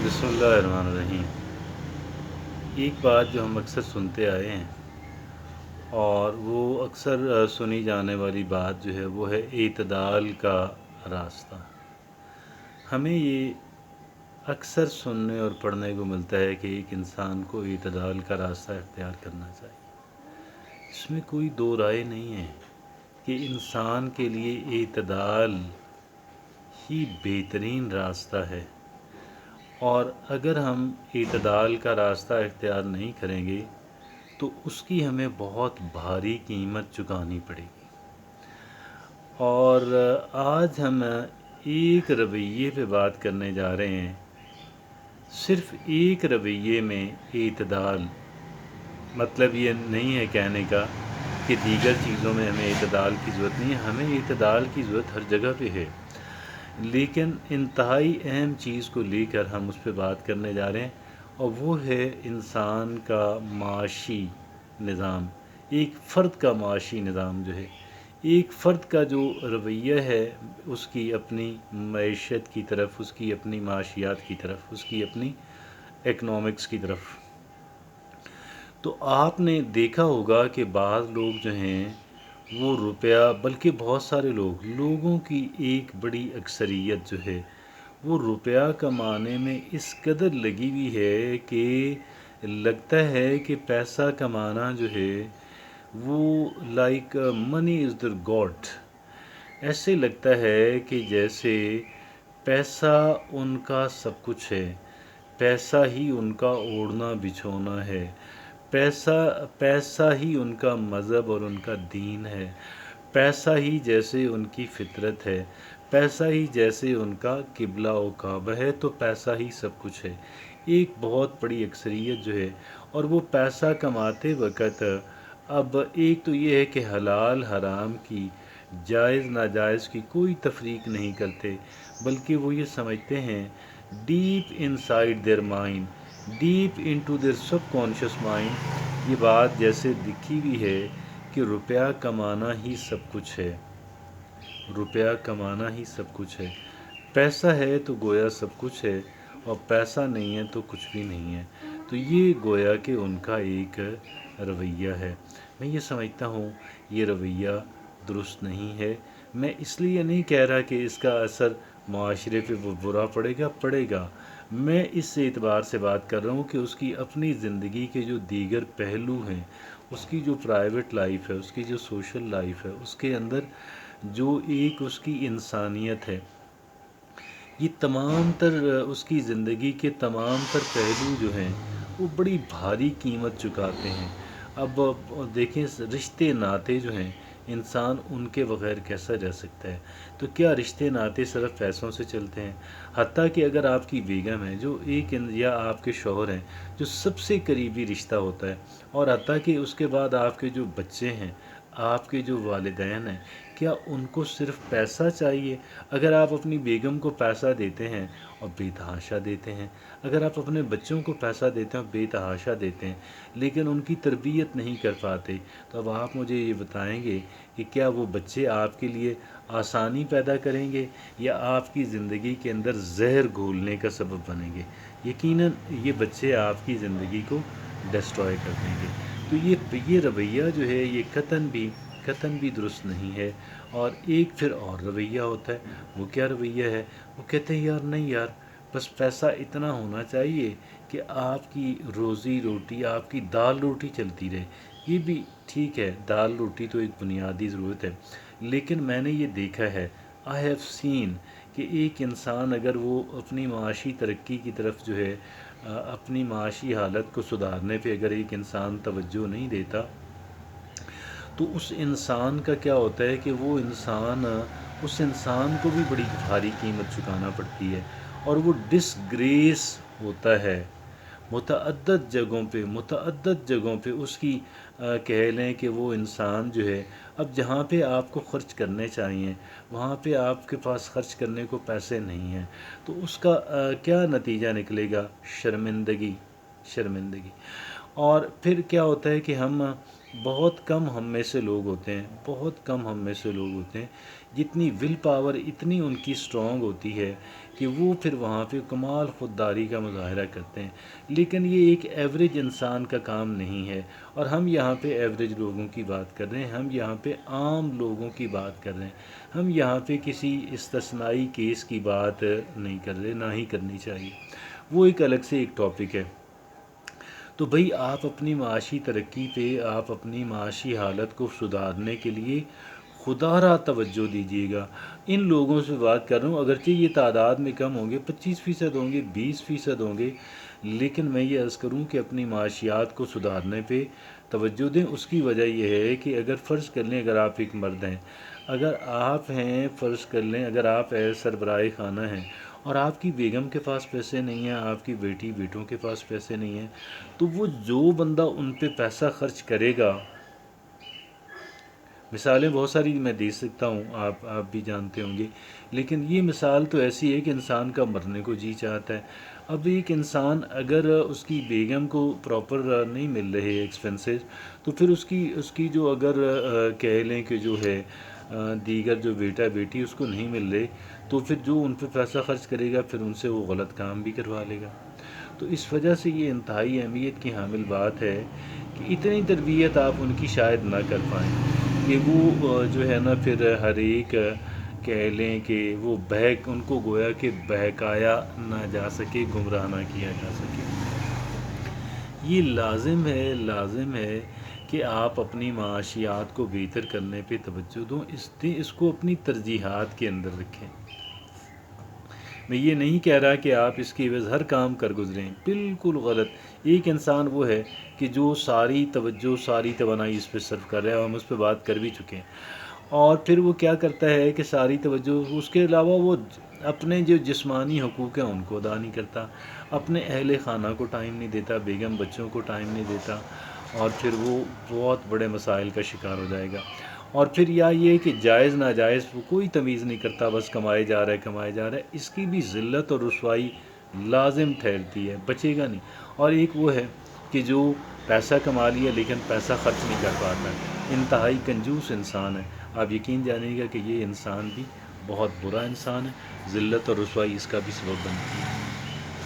बिस्मिल्लाहिर्रहमानिर्रहीम। एक बात जो हम अक्सर सुनते आए हैं और वो अक्सर सुनी जाने वाली बात जो है वो है एतदाल का रास्ता। हमें ये अक्सर सुनने और पढ़ने को मिलता है कि एक इंसान को एतदाल का रास्ता इख्तियार करना चाहिए। इसमें कोई दो राय नहीं है कि इंसान के लिए एतदाल ही बेहतरीन रास्ता है, और अगर हम एतदाल का रास्ता इख्तियार नहीं करेंगे तो उसकी हमें बहुत भारी कीमत चुकानी पड़ेगी। और आज हम एक रवैये पे बात करने जा रहे हैं। सिर्फ़ एक रवैये में एतदाल, मतलब ये नहीं है कहने का कि दीगर चीज़ों में हमें एतदाल की ज़रूरत नहीं है। हमें एतदाल की ज़रूरत हर जगह पे है, लेकिन इंतहाई अहम चीज़ को लेकर हम उस पर बात करने जा रहे हैं, और वो है इंसान का माशी निज़ाम। एक फ़र्द का माशी निज़ाम जो है, एक फ़र्द का जो रवैया है उसकी अपनी मईशत की तरफ, उसकी अपनी माशियात की तरफ, उसकी अपनी इकनॉमिक्स की तरफ। तो आपने देखा होगा कि बाज़ लोग जो हैं वो रुपया, बल्कि बहुत सारे लोगों की एक बड़ी अक्सरियत जो है वो रुपया कमाने में इस कदर लगी हुई है कि लगता है कि पैसा कमाना जो है वो like money is the God. ऐसे लगता है कि जैसे पैसा उनका सब कुछ है, पैसा ही उनका ओढ़ना बिछोना है, पैसा पैसा ही उनका मज़हब और उनका दीन है, पैसा ही जैसे उनकी फितरत है, पैसा ही जैसे उनका किबला व काबा है, तो पैसा ही सब कुछ है। एक बहुत बड़ी अक्सरियत जो है, और वो पैसा कमाते वक़्त अब एक तो ये है कि हलाल हराम की, जायज़ नाजायज़ की कोई तफरीक नहीं करते, बल्कि वो ये समझते हैं deep inside their mind, deep into their subconscious mind, ये बात जैसे दिखी हुई है कि रुपया कमाना ही सब कुछ है, रुपया कमाना ही सब कुछ है। पैसा है तो गोया सब कुछ है, और पैसा नहीं है तो कुछ भी नहीं है। तो ये गोया कि उनका एक रवैया है। मैं ये समझता हूँ ये रवैया दुरुस्त नहीं है। मैं इसलिए नहीं कह रहा कि इसका असर माशरे पे वो बुरा पड़ेगा। मैं इस एतबार से बात कर रहा हूँ कि उसकी अपनी ज़िंदगी के जो दीगर पहलू हैं, उसकी जो प्राइवेट लाइफ है, उसकी जो सोशल लाइफ है, उसके अंदर जो एक उसकी इंसानियत है, ये तमाम तर उसकी ज़िंदगी के तमाम तर पहलू जो हैं वो बड़ी भारी कीमत चुकाते हैं। अब देखें, रिश्ते नाते जो हैं, इंसान उनके बग़ैर कैसा रह सकता है? तो क्या रिश्ते नाते सिर्फ़ पैसों से चलते हैं? हत्ता कि अगर आपकी बेगम है जो या आपके शौहर हैं जो सबसे करीबी रिश्ता होता है, और हत्ता कि उसके बाद आपके जो बच्चे हैं, आपके जो वालिदैन हैं, क्या उनको सिर्फ़ पैसा चाहिए? अगर आप अपनी बेगम को पैसा देते हैं और बेतहाशा देते हैं, अगर आप अपने बच्चों को पैसा देते हैं और बेतहाशा देते हैं, लेकिन उनकी तरबियत नहीं कर पाते, तो अब आप मुझे ये बताएंगे कि क्या वो बच्चे आपके लिए आसानी पैदा करेंगे या आपकी ज़िंदगी के अंदर जहर घोलने का सबब बनेंगे? यकीनन ये बच्चे आपकी ज़िंदगी को डिस्ट्रॉय कर देंगे। तो ये रवैया जो है ये कतन भी दुरुस्त नहीं है। और एक फिर और रवैया होता है। वो क्या रवैया है? वो कहते हैं यार नहीं यार, बस पैसा इतना होना चाहिए कि आपकी रोज़ी रोटी, आपकी दाल रोटी चलती रहे। ये भी ठीक है, दाल रोटी तो एक बुनियादी ज़रूरत है, लेकिन मैंने ये देखा है, आई हैव सीन, कि एक इंसान अगर वो अपनी माशी तरक्की की तरफ जो है, अपनी माशी हालत को सुधारने पे अगर एक इंसान तवज्जो नहीं देता, तो उस इंसान का क्या होता है कि वो इंसान, उस इंसान को भी बड़ी भारी कीमत चुकाना पड़ती है, और वो डिसग्रेस होता है मुतअद्दद जगहों पे उसकी, कह लें कि वो इंसान जो है, अब जहाँ पे आपको ख़र्च करने चाहिए वहाँ पे आपके पास ख़र्च करने को पैसे नहीं हैं, तो उसका क्या नतीजा निकलेगा? शर्मिंदगी। और फिर क्या होता है कि बहुत कम हम में से लोग होते हैं جتنی ول پاور اتنی ان کی اسٹرانگ ہوتی ہے کہ وہ پھر وہاں پہ کمال خودداری کا مظاہرہ کرتے ہیں. لیکن یہ ایک ایوریج انسان کا کام نہیں ہے، اور ہم یہاں پہ ایوریج لوگوں کی بات کر رہے ہیں، ہم یہاں پہ عام لوگوں کی بات کر رہے ہیں، ہم یہاں پہ کسی استثنائی کیس کی بات نہیں کر رہے، نہ ہی کرنی چاہیے، وہ ایک الگ سے ایک ٹاپک ہے. تو بھئی آپ اپنی معاشی ترقی پہ، آپ اپنی معاشی حالت کو سدھارنے کے لیے خدا را توجہ دیجیے گا. ان لوگوں سے بات کر رہا ہوں، اگرچہ یہ تعداد میں کم ہوں گے، 25% ہوں گے، 20% ہوں گے، لیکن میں یہ عرض کروں کہ اپنی معاشیات کو سدھارنے پہ توجہ دیں. اس کی وجہ یہ ہے کہ اگر فرض کر لیں، اگر آپ ایک مرد ہیں، اگر آپ ہیں، فرض کر لیں اگر آپ سربراہ خانہ ہیں اور آپ کی بیگم کے پاس پیسے نہیں ہیں، آپ کی بیٹی بیٹوں کے پاس پیسے نہیں ہیں، تو وہ جو بندہ ان پہ پیسہ خرچ کرے گا، مثالیں بہت ساری میں دے سکتا ہوں، آپ بھی جانتے ہوں گے، لیکن یہ مثال تو ایسی ہے کہ انسان کا مرنے کو جی چاہتا ہے. اب ایک انسان اگر اس کی بیگم کو پراپر نہیں مل رہے ایکسپنسز، تو پھر اس کی جو اگر کہہ لیں کہ جو ہے دیگر جو بیٹا بیٹی اس کو نہیں مل رہے، تو پھر جو ان پہ پیسہ خرچ کرے گا پھر ان سے وہ غلط کام بھی کروا لے گا. تو اس وجہ سے یہ انتہائی اہمیت کی حامل بات ہے کہ اتنی تربیت آپ ان کی شاید نہ کر پائیں کہ وہ جو ہے نا پھر ہر ایک کہہ لیں کہ وہ ان کو گویا کہ بہکایا نہ جا سکے، گمراہ نہ کیا جا سکے. یہ لازم ہے کہ آپ اپنی معاشیات کو بہتر کرنے پہ توجہ دوں، اس کو اپنی ترجیحات کے اندر رکھیں. میں یہ نہیں کہہ رہا کہ آپ اس کی عوض ہر کام کر گزریں، بالکل غلط. ایک انسان وہ ہے کہ جو ساری توجہ، ساری توانائی اس پہ صرف کر رہا ہے، اور ہم اس پہ بات کر بھی چکے ہیں، اور پھر وہ کیا کرتا ہے کہ ساری توجہ اس کے علاوہ وہ اپنے جو جسمانی حقوق ہیں ان کو ادا نہیں کرتا، اپنے اہل خانہ کو ٹائم نہیں دیتا، بیگم بچوں کو ٹائم نہیں دیتا، اور پھر وہ بہت بڑے مسائل کا شکار ہو جائے گا. اور پھر یہ کہ جائز ناجائز وہ کوئی تمیز نہیں کرتا، بس کمائے جا رہا ہے، اس کی بھی ذلت اور رسوائی لازم ٹھہرتی ہے، بچے گا نہیں. اور ایک وہ ہے کہ جو پیسہ کما لیا لیکن پیسہ خرچ نہیں کر پاتا ہے، انتہائی کنجوس انسان ہے. آپ یقین جانیے گا کہ یہ انسان بھی بہت برا انسان ہے، ذلت اور رسوائی اس کا بھی سبب بنتی ہے.